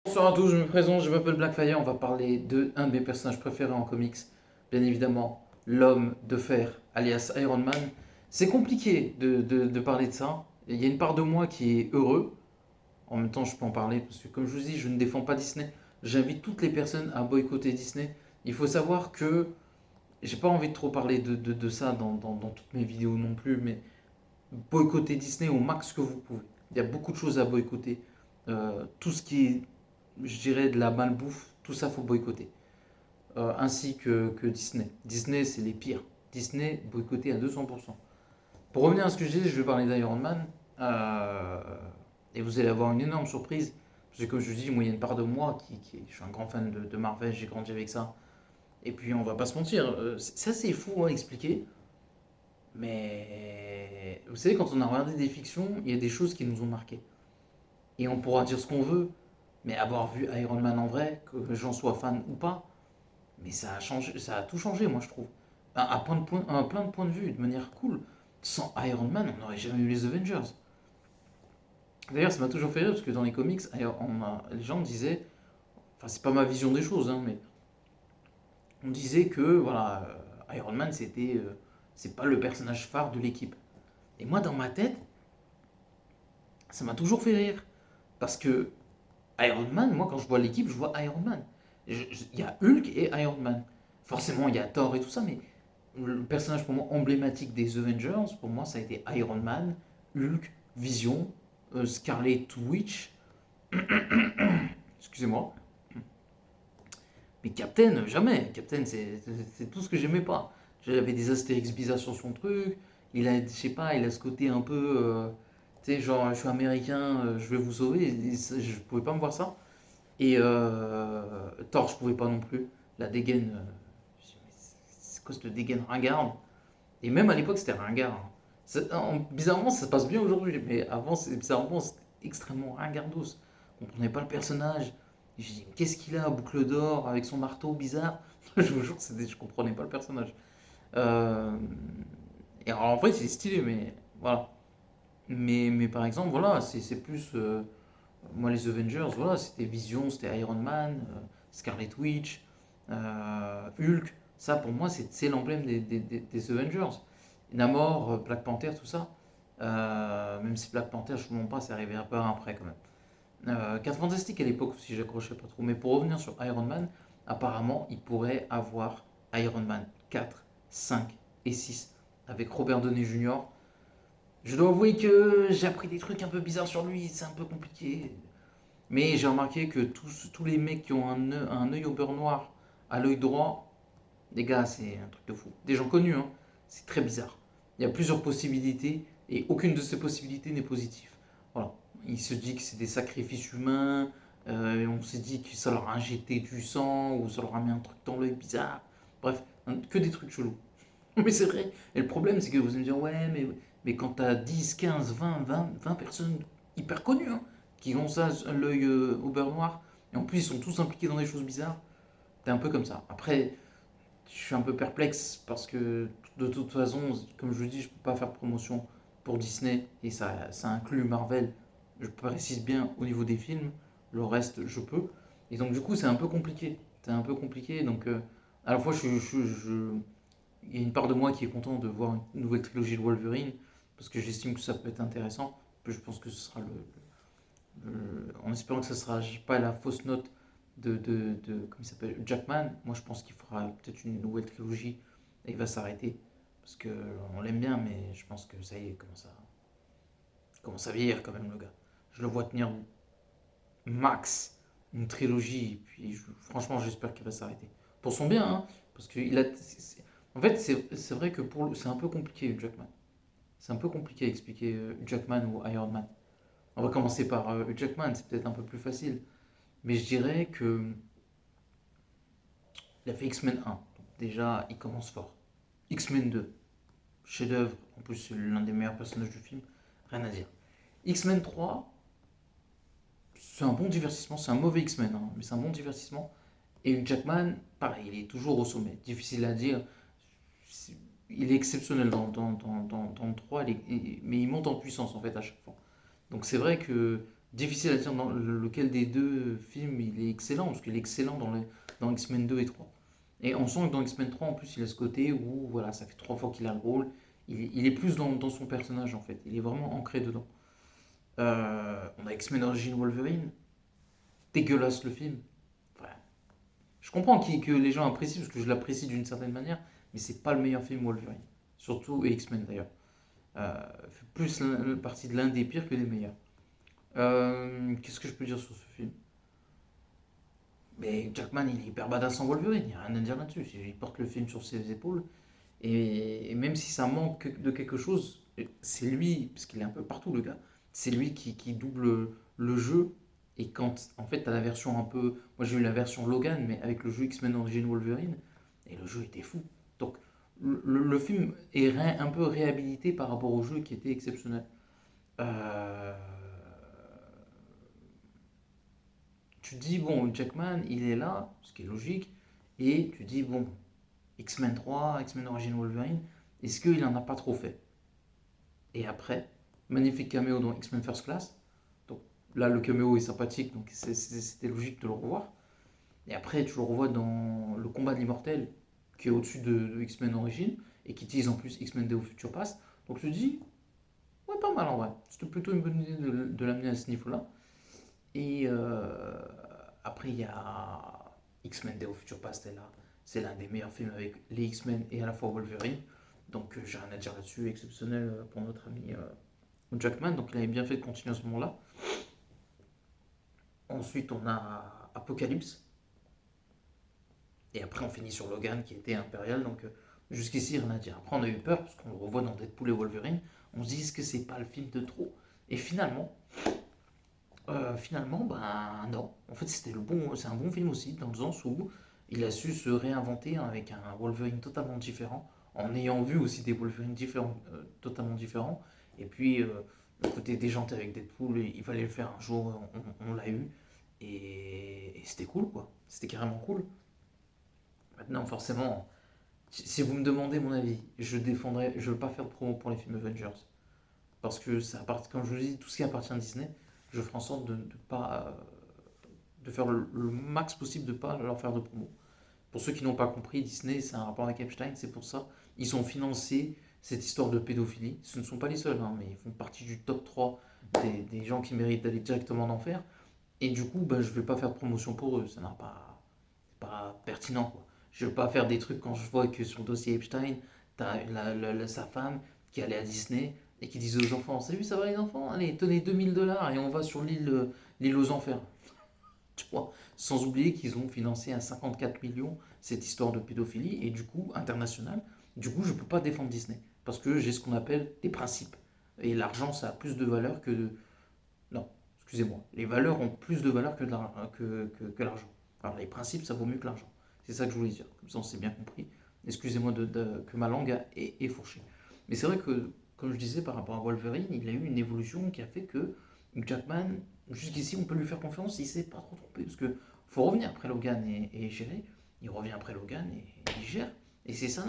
Bonsoir à tous, je me présente, je m'appelle Blackfire, on va parler de un de mes personnages préférés en comics, bien évidemment, l'homme de fer, alias Iron Man. C'est compliqué de parler de ça, il y a une part de moi qui est heureux, en même temps je peux en parler, parce que comme je vous dis, je ne défends pas Disney, j'invite toutes les personnes à boycotter Disney. Il faut savoir que, j'ai pas envie de trop parler de ça dans toutes mes vidéos non plus, mais boycotter Disney au max que vous pouvez. Il y a beaucoup de choses à boycotter. Tout ce qui est, je dirais, de la malbouffe, tout ça faut boycotter. Ainsi que Disney. Disney, c'est les pires. Disney, boycotté à 200%. Pour revenir à ce que je disais, je vais parler d'Iron Man. Euh, et vous allez avoir une énorme surprise. Parce que comme je dis, moi, il y a une part de moi je suis un grand fan de Marvel, j'ai grandi avec ça. Et puis, on va pas se mentir, c'est assez fou à expliquer. Mais vous savez, quand on a regardé des fictions, il y a des choses qui nous ont marqué. Et on pourra dire ce qu'on veut, mais avoir vu Iron Man en vrai, que j'en sois fan ou pas, mais ça a changé, ça a tout changé, moi je trouve. À plein de points de vue, de manière cool. Sans Iron Man, on n'aurait jamais eu les Avengers. D'ailleurs, ça m'a toujours fait rire parce que dans les comics, les gens disaient, enfin c'est pas ma vision des choses, hein, mais on disait que voilà, Iron Man c'est pas le personnage phare de l'équipe. Et moi dans ma tête, ça m'a toujours fait rire parce que Iron Man, moi quand je vois l'équipe, je vois Iron Man. Il y a Hulk et Iron Man. Forcément, il y a Thor et tout ça, mais le personnage pour moi emblématique des Avengers, pour moi, ça a été Iron Man, Hulk, Vision, Scarlet Witch, excusez-moi, mais Captain, jamais. Captain, c'est tout ce que j'aimais pas. J'avais des Astérix bizarres sur son truc, il a, je sais pas, il a ce côté un peu, tu sais, genre, je suis américain, je vais vous sauver, je pouvais pas me voir ça. Et Thor, je pouvais pas non plus. La dégaine, c'est quoi cette dégaine ringarde? Et même à l'époque, c'était ringard, hein. Bizarrement, ça se passe bien aujourd'hui, mais avant, bizarrement, c'était extrêmement ringardos. On comprenait pas le personnage. Et je dis, qu'est-ce qu'il a, boucle d'or, avec son marteau bizarre? Je vous jure, je comprenais pas le personnage. Euh, et alors, en vrai, c'est stylé, mais voilà. Mais par exemple, voilà, c'est plus. Moi, les Avengers, voilà, c'était Vision, c'était Iron Man, Scarlet Witch, Hulk. Ça, pour moi, c'est l'emblème des Avengers. Namor, Black Panther, tout ça. Même si Black Panther, je ne vous mens pas, c'est arrivé un peu après quand même. 4 Fantastiques à l'époque aussi, j'accrochais pas trop. Mais pour revenir sur Iron Man, apparemment, il pourrait avoir Iron Man 4, 5 et 6 avec Robert Downey Jr. Je dois avouer que j'ai appris des trucs un peu bizarres sur lui, c'est un peu compliqué. Mais j'ai remarqué que tous les mecs qui ont un œil au beurre noir à l'œil droit, les gars, c'est un truc de fou. Des gens connus, hein, c'est très bizarre. Il y a plusieurs possibilités et aucune de ces possibilités n'est positive. Voilà. Il se dit que c'est des sacrifices humains, et on se dit que ça leur a injecté du sang ou ça leur a mis un truc dans l'œil bizarre. Bref, que des trucs chelous. Mais c'est vrai. Et le problème, c'est que vous allez me dire, ouais, mais quand t'as 10, 15, 20 personnes hyper connues, hein, qui ont ça, l'œil au beurre noir, et en plus ils sont tous impliqués dans des choses bizarres, t'es un peu comme ça. Après, je suis un peu perplexe parce que de toute façon, comme je vous dis, je peux pas faire promotion pour Disney, et ça inclut Marvel, je précise bien au niveau des films, le reste je peux. Et donc du coup, c'est un peu compliqué. C'est un peu compliqué, donc à la fois il y a une part de moi qui est content de voir une nouvelle trilogie de Wolverine, parce que j'estime que ça peut être intéressant. Puis je pense que ce sera en espérant que ce sera pas la fausse note comment il s'appelle, Jackman. Moi, je pense qu'il fera peut-être une nouvelle trilogie et il va s'arrêter. Parce que on l'aime bien, mais je pense que ça y est, commence à vieillir quand même, le gars. Je le vois tenir max une trilogie, et puis franchement, j'espère qu'il va s'arrêter. Pour son bien, hein, parce que en fait, c'est vrai que c'est un peu compliqué, Hugh Jackman. C'est un peu compliqué à expliquer Hugh Jackman ou Iron Man. On va commencer par Hugh Jackman, c'est peut-être un peu plus facile. Mais je dirais que il a fait X-Men 1. Donc déjà, il commence fort. X-Men 2, chef-d'œuvre. En plus, c'est l'un des meilleurs personnages du film. Rien à dire. X-Men 3, c'est un bon divertissement. C'est un mauvais X-Men, hein, mais c'est un bon divertissement. Et Hugh Jackman, pareil, il est toujours au sommet. Difficile à dire. Il est exceptionnel dans le 3, mais il monte en puissance en fait à chaque fois. Donc c'est vrai que Difficile à dire lequel des deux films il est excellent, parce qu'il est excellent dans X-Men 2 et 3. Et on sent que dans X-Men 3, en plus, il a ce côté où voilà, ça fait 3 fois qu'il a le rôle. Il est plus dans son personnage, en fait. Il est vraiment ancré dedans. On a X-Men Origin Wolverine. Dégueulasse le film. Enfin, je comprends que les gens apprécient, parce que je l'apprécie d'une certaine manière, mais c'est pas le meilleur film Wolverine. Surtout, et X-Men d'ailleurs. Fait plus partie de l'un des pires que des meilleurs. Qu'est-ce que je peux dire sur ce film? Mais Jackman, il est hyper badass en Wolverine, il n'y a rien à dire là-dessus. Il porte le film sur ses épaules. Et même si ça manque de quelque chose, c'est lui, parce qu'il est un peu partout le gars, c'est lui qui double le jeu. Et quand, en fait, t'as la version un peu. Moi j'ai eu la version Logan, mais avec le jeu X-Men Origin Wolverine, et le jeu était fou. Donc le film est un peu réhabilité par rapport au jeu qui était exceptionnel. Euh, Tu dis, bon, Jackman, il est là, ce qui est logique, et tu dis, bon, X-Men 3, X-Men Origin Wolverine, est-ce qu'il en a pas trop fait? Et après, magnifique caméo dans X-Men First Class, donc là, le caméo est sympathique, donc c'était logique de le revoir. Et après, tu le revois dans Le Combat de l'Immortel, qui est au-dessus de X-Men Origin, et qui utilise en plus X-Men Day of Future Past, donc tu dis, ouais, pas mal en vrai, c'était plutôt une bonne idée de l'amener à ce niveau-là. Et après, il y a X-Men Day of Future Past est là. C'est l'un des meilleurs films avec les X-Men et à la fois Wolverine. Donc j'ai rien à dire là-dessus. Exceptionnel pour notre ami Jackman. Donc il avait bien fait de continuer à ce moment-là. Ensuite, on a Apocalypse. Et après, on finit sur Logan qui était impérial. Donc jusqu'ici, rien à dire. Après, on a eu peur parce qu'on le revoit dans Deadpool et Wolverine. On se dit, est-ce que c'est pas le film de trop? Et finalement, ben non. En fait, c'est un bon film aussi, dans le sens où il a su se réinventer avec un Wolverine totalement différent, en ayant vu aussi des Wolverines différents, totalement différents. Et puis, le côté déjanté avec Deadpool, il fallait le faire un jour, on l'a eu. Et c'était cool, quoi. C'était carrément cool. Maintenant, forcément, si vous me demandez mon avis, je veux pas faire de promo pour les films Avengers. Parce que ça appartient, comme je vous dis, tout ce qui appartient à Disney, je ferai en sorte de pas de faire le max possible de ne pas leur faire de promo. Pour ceux qui n'ont pas compris, Disney, c'est un rapport avec Epstein, c'est pour ça. Ils ont financé cette histoire de pédophilie. Ce ne sont pas les seuls, hein, mais ils font partie du top 3 des gens qui méritent d'aller directement en enfer. Et du coup, ben, je ne vais pas faire de promotion pour eux. Ça n'a pas, c'est pas pertinent, quoi. Je ne vais pas faire des trucs quand je vois que sur le dossier Epstein, tu as sa femme qui allait à Disney et qui disait aux enfants: Salut, ça va les enfants? Allez, tenez 2000 $ et on va sur l'île aux enfers. Tu vois, sans oublier qu'ils ont financé à 54 millions cette histoire de pédophilie et du coup, internationale. Du coup, je ne peux pas défendre Disney parce que j'ai ce qu'on appelle des principes. Et l'argent, ça a plus de valeur que. Non, excusez-moi. Les valeurs ont plus de valeur que l'argent. Alors, les principes, ça vaut mieux que l'argent. C'est ça que je voulais dire. Comme ça, on s'est bien compris. Excusez-moi que ma langue est fourchée. Mais c'est vrai que, comme je disais par rapport à Wolverine, il a eu une évolution qui a fait que Jackman, jusqu'ici, on peut lui faire confiance, il s'est pas trop trompé. Parce que faut revenir après Logan et gérer. Il revient après Logan et il gère. Et c'est ça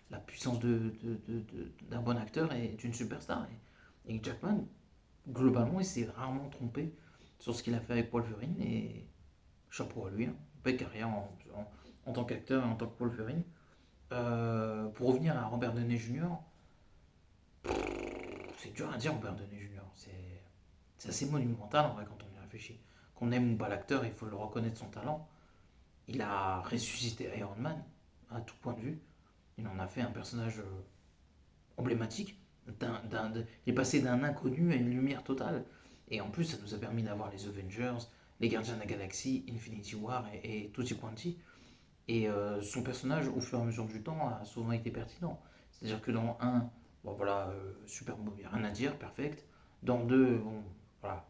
la puissance d'un bon acteur et d'une superstar. Et Jackman, globalement, il s'est rarement trompé sur ce qu'il a fait avec Wolverine. Et chapeau à lui, hein. Belle carrière en tant qu'acteur et en tant que Wolverine. Pour revenir à Robert Downey Jr., c'est dur à dire Robert Downey Jr. C'est assez monumental en vrai quand on y réfléchit. Qu'on aime ou pas l'acteur, il faut le reconnaître son talent. Il a ressuscité Iron Man à tout point de vue. Il en a fait un personnage emblématique. Il est passé d'un inconnu à une lumière totale. Et en plus, ça nous a permis d'avoir les Avengers, les Gardiens de la Galaxie, Infinity War et tutti quanti. Et son personnage, au fur et à mesure du temps, a souvent été pertinent. C'est-à-dire que dans un, bon voilà, super beau, il n'y a rien à dire, perfect. Dans deux, bon, voilà,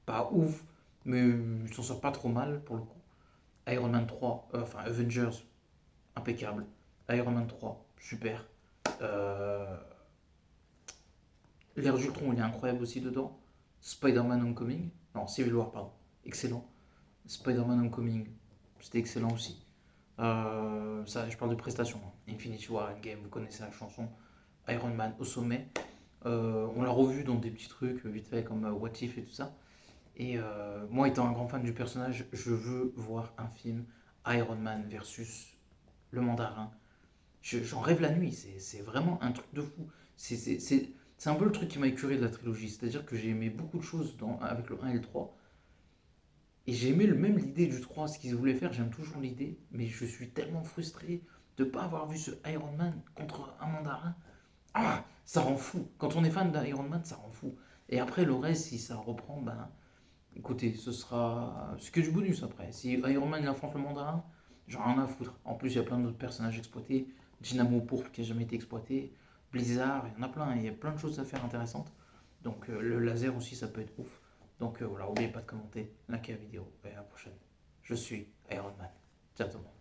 pas ouf, mais il s'en sort pas trop mal pour le coup. Iron Man 3, enfin Avengers, impeccable. Iron Man 3, super. Euh, L'ère d'Ultron, il est incroyable aussi dedans. Spider-Man Homecoming, non, Civil War, pardon, excellent. Spider-Man Homecoming, c'était excellent aussi. Ça, je parle de prestations, hein. Infinity War Endgame, vous connaissez la chanson. Iron Man au sommet. On l'a revu dans des petits trucs vite fait comme What If et tout ça. Et moi, étant un grand fan du personnage, je veux voir un film Iron Man versus le mandarin. J'en rêve la nuit, c'est vraiment un truc de fou. C'est un peu le truc qui m'a écœuré de la trilogie, c'est-à-dire que j'ai aimé beaucoup de choses avec le un et le 3 et j'ai aimé même l'idée du 3 ce qu'ils voulaient faire, j'aime toujours l'idée, mais je suis tellement frustré de ne pas avoir vu ce Iron Man contre un mandarin. Ah, ça rend fou. Quand on est fan d'Iron Man, ça rend fou. Et après, le reste, si ça reprend, ben, écoutez, ce sera. C'est que du bonus après. Si Iron Man il affronte le mandarin, j'en ai rien à foutre. En plus, il y a plein d'autres personnages exploités. Dynamo Pourpre qui n'a jamais été exploité. Blizzard, il y en a plein. Il y a plein de choses à faire intéressantes. Donc, le laser aussi, ça peut être ouf. Donc, voilà, n'oubliez pas de commenter, liker la vidéo. Et à la prochaine. Je suis Iron Man. Ciao tout le monde.